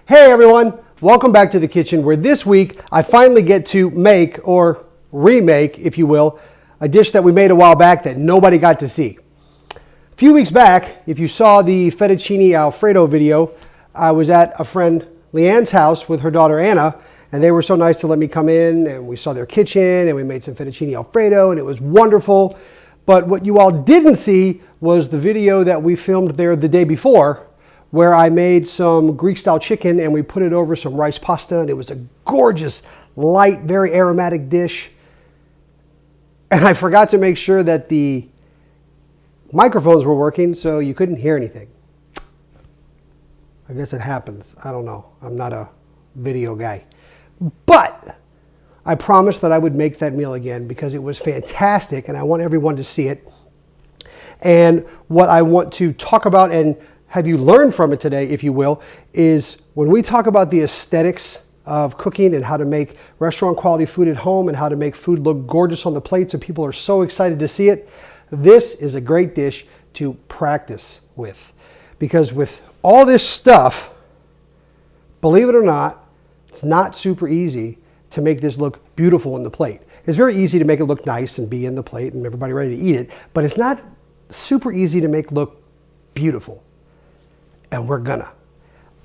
Hey everyone, welcome back to the kitchen where this week I finally get to make, or remake if you will, a dish that we made a while back that nobody got to see. A few weeks back, if you saw the fettuccine alfredo video, I was at a friend Leanne's house with her daughter Anna, and they were so nice to let me come in, and we saw their kitchen and we made some fettuccine alfredo and it was wonderful. But what you all didn't see was the video that we filmed there the day before, where I made some Greek style chicken and we put it over some rice pasta, and it was a gorgeous, light, very aromatic dish. And I forgot to make sure that the microphones were working so you couldn't hear anything. I guess it happens. I don't know. I'm not a video guy. But I promised that I would make that meal again because it was fantastic and I want everyone to see it. And what I want to talk about and have you learn from it today, if you will, is when we talk about the aesthetics of cooking and how to make restaurant quality food at home and how to make food look gorgeous on the plate so people are so excited to see it, this is a great dish to practice with. Because with all this stuff, believe it or not, it's not super easy to make this look beautiful on the plate. It's very easy to make it look nice and be in the plate and everybody ready to eat it, but it's not super easy to make look beautiful. And we're gonna.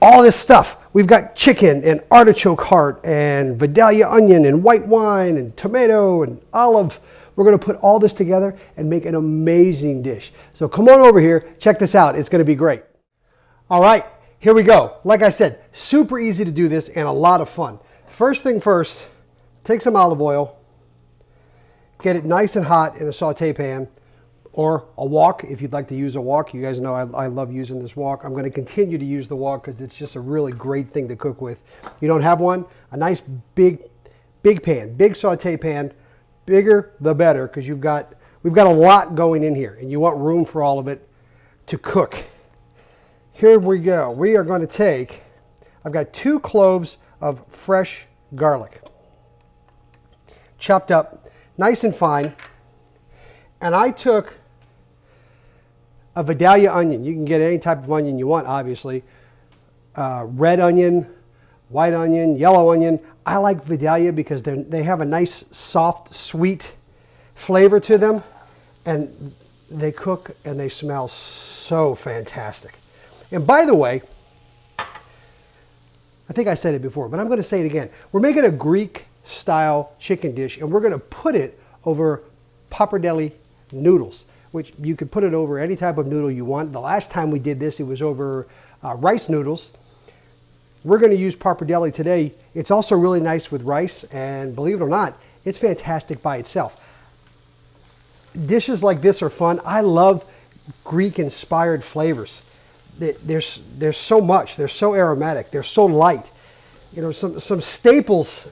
All this stuff. We've got chicken and artichoke heart and vidalia onion and white wine and tomato and olive. We're gonna put all this together and make an amazing dish. So come on over here, check this out. It's gonna be great. All right, here we go. Like I said, super easy to do this and a lot of fun. First thing first, take some olive oil, get it nice and hot in a saute pan, or a wok if you'd like to use a wok. You guys know I love using this wok. I'm going to continue to use the wok because it's just a really great thing to cook with. You don't have one? A nice big pan, big saute pan, bigger the better, because we've got a lot going in here and you want room for all of it to cook. Here we go. We are going to take, I've got 2 cloves of fresh garlic, chopped up nice and fine, and I took a vidalia onion. You can get any type of onion you want, obviously. Red onion, white onion, yellow onion. I like vidalia because they have a nice, soft, sweet flavor to them, and they cook and they smell so fantastic. And by the way, I think I said it before, but I'm going to say it again. We're making a Greek style chicken dish, and we're going to put it over Pappardelle noodles, which you could put it over any type of noodle you want. The last time we did this, it was over rice noodles. We're going to use pappardelle today. It's also really nice with rice, and believe it or not, it's fantastic by itself. Dishes like this are fun. I love Greek-inspired flavors. There's so much. They're so aromatic. They're so light. You know, some staples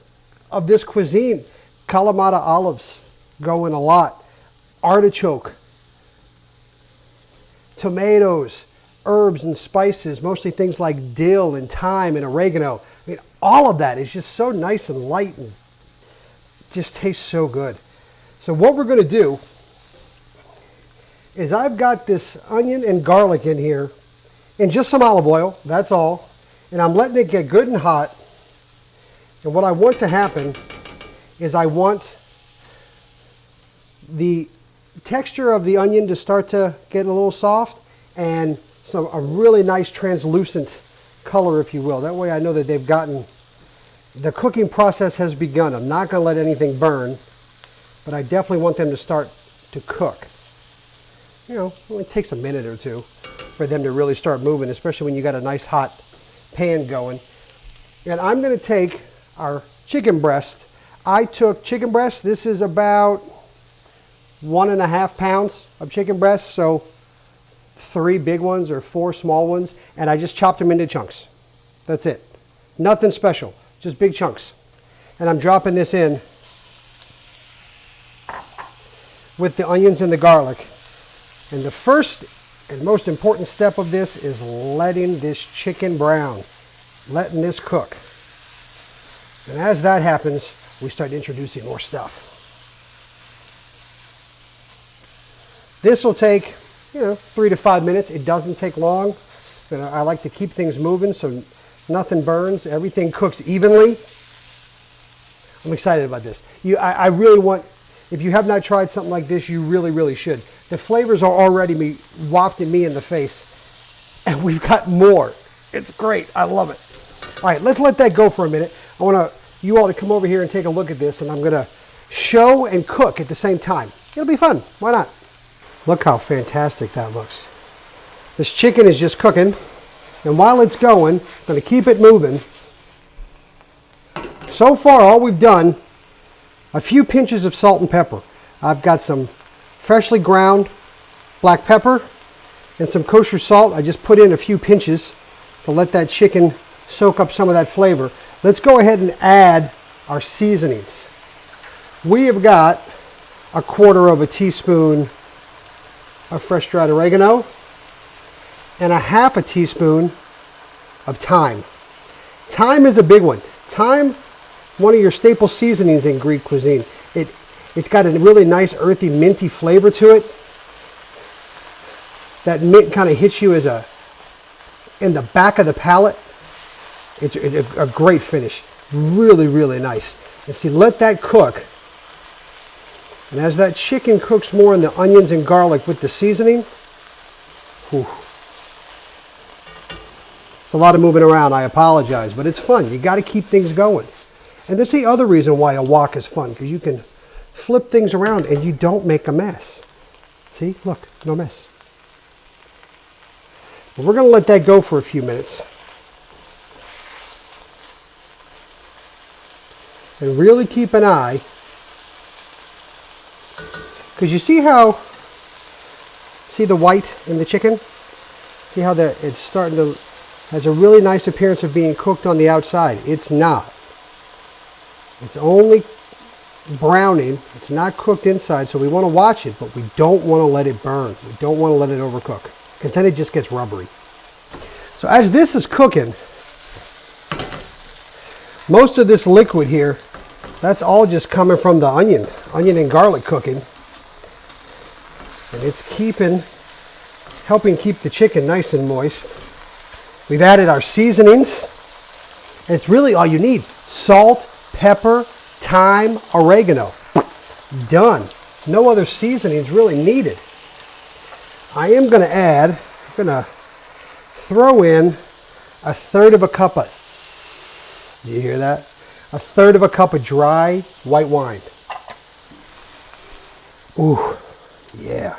of this cuisine, Kalamata olives go in a lot. Artichoke, tomatoes, herbs and spices, mostly things like dill and thyme and oregano. I mean, all of that is just so nice and light and just tastes so good. So what we're going to do is I've got this onion and garlic in here and just some olive oil, that's all. And I'm letting it get good and hot. And what I want to happen is I want the texture of the onion to start to get a little soft and a really nice translucent color, if you will. That way I know that the cooking process has begun. I'm not going to let anything burn, but I definitely want them to start to cook. You know, it only takes a minute or two for them to really start moving, especially when you got a nice hot pan going. And I'm going to take our chicken breast. I took chicken breast. This is about 1.5 pounds of chicken breast, so 3 big ones or 4 small ones, and I just chopped them into chunks. That's it. Nothing special, just big chunks. And I'm dropping this in with the onions and the garlic. And the first and most important step of this is letting this chicken brown, letting this cook. And as that happens, we start introducing more stuff. This will take, 3 to 5 minutes. It doesn't take long. I like to keep things moving, so nothing burns, everything cooks evenly. I'm excited about this. I really want, if you have not tried something like this, you really, really should. The flavors are already wafting me in the face, and we've got more. It's great. I love it. All right, let's let that go for a minute. I want you all to come over here and take a look at this, and I'm going to show and cook at the same time. It'll be fun. Why not? Look how fantastic that looks. This chicken is just cooking, and while it's going, I'm going to keep it moving. So far, all we've done, a few pinches of salt and pepper. I've got some freshly ground black pepper and some kosher salt. I just put in a few pinches to let that chicken soak up some of that flavor. Let's go ahead and add our seasonings. We have got a 1/4 teaspoon of fresh dried oregano and a 1/2 teaspoon of thyme. Thyme is a big one. Thyme, one of your staple seasonings in Greek cuisine. It's got a really nice earthy, minty flavor to it. That mint kind of hits you in the back of the palate. It's a great finish. Really, really nice. And see, let that cook. And as that chicken cooks more in the onions and garlic with the seasoning, whew, it's a lot of moving around. I apologize, but it's fun. You got to keep things going. And that's the other reason why a wok is fun, because you can flip things around and you don't make a mess. See, look, no mess. But we're going to let that go for a few minutes. And really keep an eye. Because you see the white in the chicken? See how it's starting to, has a really nice appearance of being cooked on the outside. It's not. It's only browning. It's not cooked inside, so we want to watch it, but we don't want to let it burn. We don't want to let it overcook, because then it just gets rubbery. So as this is cooking, most of this liquid here, that's all just coming from the onion and garlic cooking. And it's helping keep the chicken nice and moist. We've added our seasonings. And it's really all you need. Salt, pepper, thyme, oregano. Done. No other seasonings really needed. I am going to throw in 1/3 cup of, do you hear that? 1/3 cup of dry white wine. Ooh, yeah.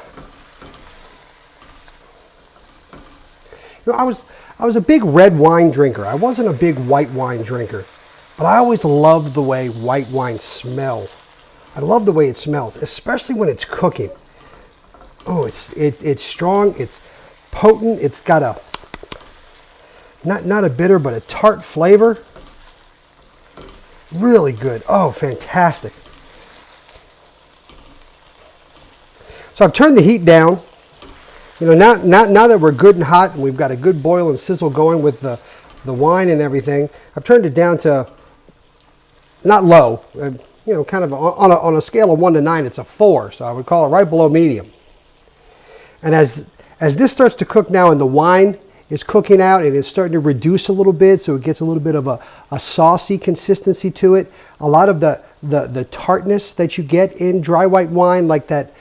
You know, I was a big red wine drinker. I wasn't a big white wine drinker, but I always loved the way white wine smelled. I love the way it smells, especially when it's cooking. Oh, it's strong, it's potent, it's got a not a bitter but a tart flavor. Really good. Oh, fantastic. So I've turned the heat down. You know, now that we're good and hot and we've got a good boil and sizzle going with the wine and everything, I've turned it down to not low, you know, kind of on a scale of 1 to 9, it's a 4. So I would call it right below medium. And as this starts to cook now and the wine is cooking out and it's starting to reduce a little bit, so it gets a little bit of a saucy consistency to it. A lot of the tartness that you get in dry white wine, like that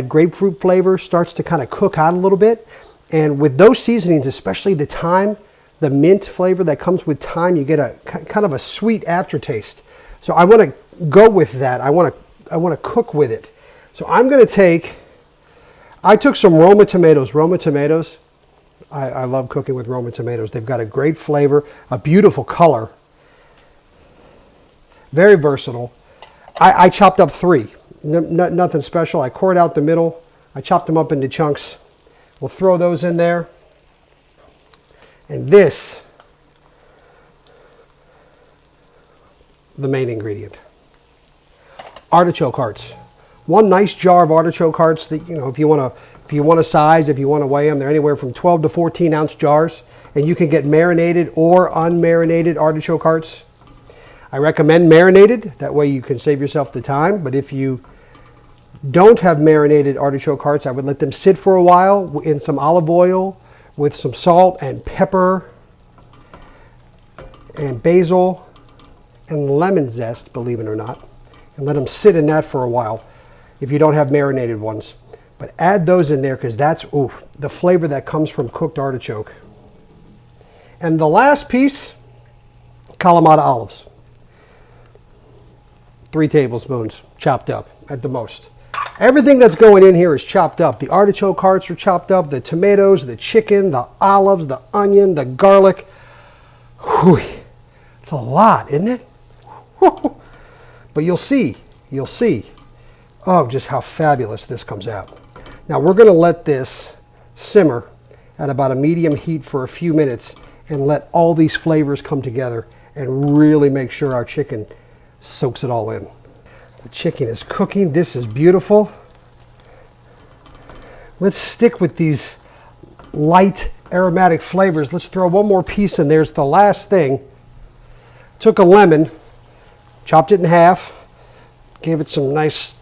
grapefruit flavor, starts to kind of cook out a little bit. And with those seasonings, especially the thyme, the mint flavor that comes with thyme, you get a kind of a sweet aftertaste. So I want to go with that. I want to cook with it. So I'm going to I took some Roma tomatoes. Roma tomatoes, I love cooking with Roma tomatoes. They've got a great flavor, a beautiful color, very versatile. I chopped up 3. Nothing special. I cored out the middle. I chopped them up into chunks. We'll throw those in there. And this, the main ingredient. Artichoke hearts. One nice jar of artichoke hearts that, you know, if you want to size, if you want to weigh them, they're anywhere from 12 to 14 ounce jars. And you can get marinated or unmarinated artichoke hearts. I recommend marinated. That way you can save yourself the time. But if you don't have marinated artichoke hearts, I would let them sit for a while in some olive oil with some salt and pepper. and basil and lemon zest, believe it or not, and let them sit in that for a while if you don't have marinated ones. But add those in there because that's, oof, the flavor that comes from cooked artichoke. And the last piece, Kalamata olives. 3 tablespoons chopped up at the most. Everything that's going in here is chopped up. The artichoke hearts are chopped up, the tomatoes, the chicken, the olives, the onion, the garlic. Whew. It's a lot, isn't it? But you'll see, oh, just how fabulous this comes out. Now we're going to let this simmer at about a medium heat for a few minutes and let all these flavors come together and really make sure our chicken soaks it all in. The chicken is cooking. This is beautiful. Let's stick with these light aromatic flavors. Let's throw one more piece in there. It's the last thing. Took a lemon, chopped it in half, gave it some nice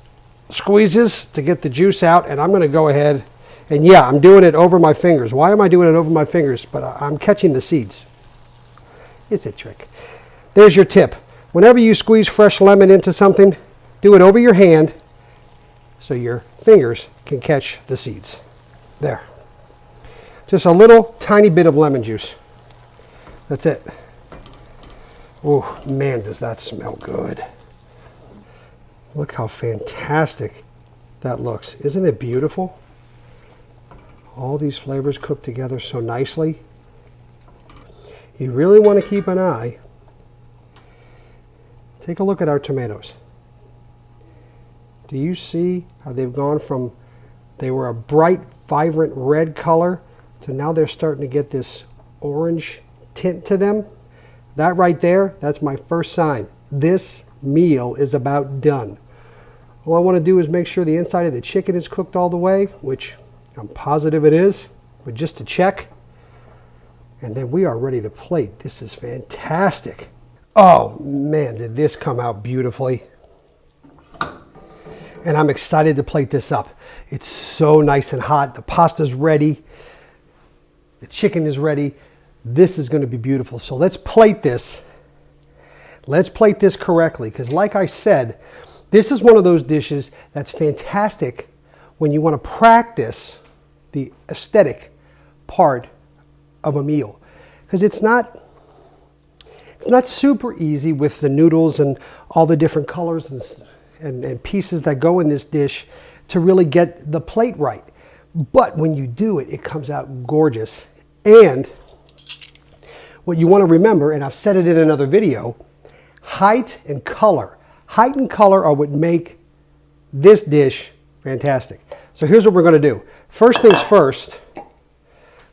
squeezes to get the juice out, and I'm going to go ahead and yeah, I'm doing it over my fingers. Why am I doing it over my fingers? But I'm catching the seeds. It's a trick. There's your tip. Whenever you squeeze fresh lemon into something, do it over your hand so your fingers can catch the seeds. There. Just a little tiny bit of lemon juice. That's it. Oh man, does that smell good. Look how fantastic that looks. Isn't it beautiful? All these flavors cooked together so nicely. You really want to keep an eye. Take a look at our tomatoes. Do you see how they've gone from, they were a bright, vibrant red color to now they're starting to get this orange tint to them? That right there, that's my first sign. This meal is about done. All I want to do is make sure the inside of the chicken is cooked all the way, which I'm positive it is, but just to check. And then we are ready to plate. This is fantastic. Oh man, did this come out beautifully. And I'm excited to plate this up. It's so nice and hot. The pasta's ready. The chicken is ready. This is going to be beautiful. So let's plate this. Let's plate this correctly, because like I said, this is one of those dishes that's fantastic when you want to practice the aesthetic part of a meal. Because it's not super easy with the noodles and all the different colors and pieces that go in this dish to really get the plate right. But when you do it, it comes out gorgeous. And what you want to remember, and I've said it in another video, height and color. Height and color are what make this dish fantastic. So here's what we're going to do. First things first,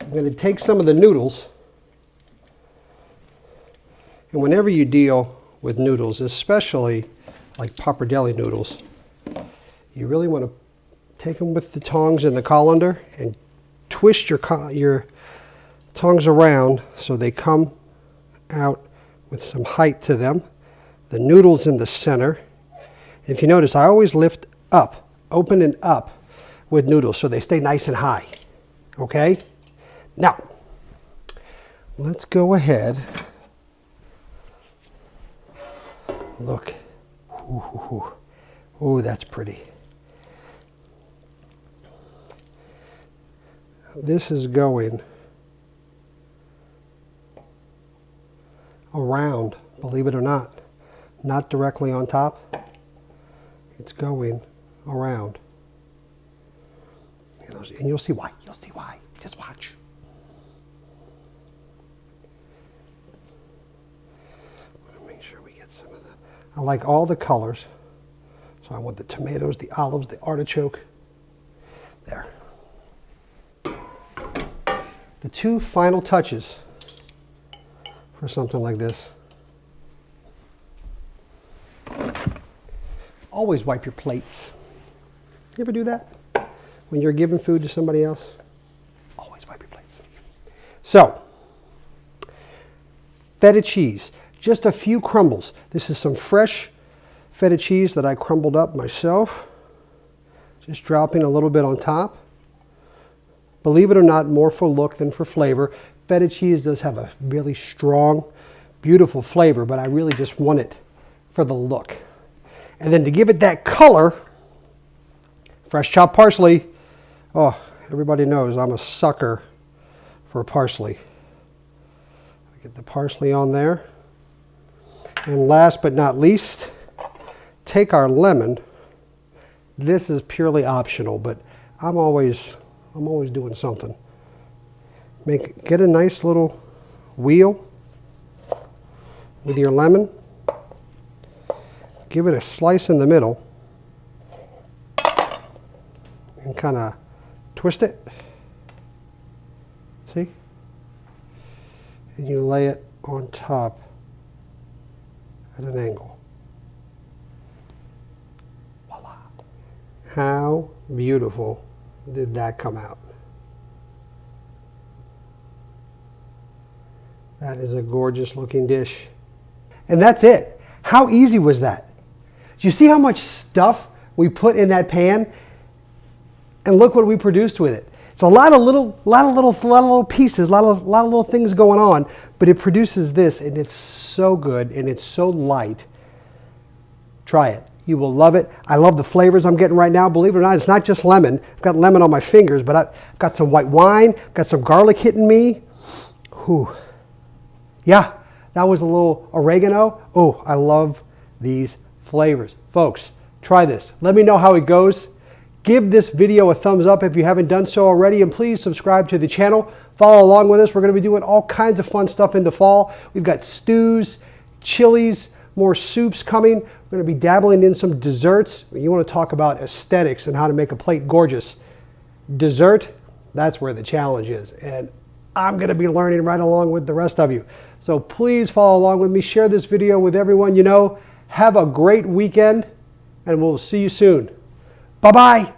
I'm going to take some of the noodles. And whenever you deal with noodles, especially like pappardelle noodles, you really want to take them with the tongs and the colander and twist your tongs around so they come out with some height to them. The noodles in the center. If you notice, I always lift up, open and up with noodles so they stay nice and high. Okay? Now, let's go ahead. Look. Oh, that's pretty. This is going around, believe it or not directly on top. It's going around. And you'll see why. You'll see why. Just watch. Make sure we get some of that. I like all the colors. So I want the tomatoes, the olives, the artichoke. There. The two final touches for something like this. Always wipe your plates. You ever do that? When you're giving food to somebody else? Always wipe your plates. So, feta cheese. Just a few crumbles. This is some fresh feta cheese that I crumbled up myself. Just dropping a little bit on top. Believe it or not, more for look than for flavor. Feta cheese does have a really strong beautiful flavor, but I really just want it for the look. And then to give it that color, fresh chopped parsley. Oh, everybody knows I'm a sucker for parsley. Get the parsley on there. And last but not least, take our lemon. This is purely optional, but I'm always doing something. Get a nice little wheel with your lemon. Give it a slice in the middle and kind of twist it. See? And you lay it on top at an angle. Voila. How beautiful did that come out? That is a gorgeous looking dish. And that's it. How easy was that? Do you see how much stuff we put in that pan? And look what we produced with it. It's a lot of little pieces, a lot of little things going on, but it produces this, and it's so good and it's so light. Try it. You will love it. I love the flavors I'm getting right now. Believe it or not, it's not just lemon. I've got lemon on my fingers, but I've got some white wine, got some garlic hitting me. Whew. Yeah, that was a little oregano. Oh, I love these flavors. Folks, try this. Let me know how it goes. Give this video a thumbs up if you haven't done so already, and please subscribe to the channel. Follow along with us. We're going to be doing all kinds of fun stuff in the fall. We've got stews, chilies, more soups coming. We're going to be dabbling in some desserts. You want to talk about aesthetics and how to make a plate gorgeous. Dessert, that's where the challenge is. And I'm going to be learning right along with the rest of you. So please follow along with me. Share this video with everyone you know. Have a great weekend, and we'll see you soon. Bye-bye.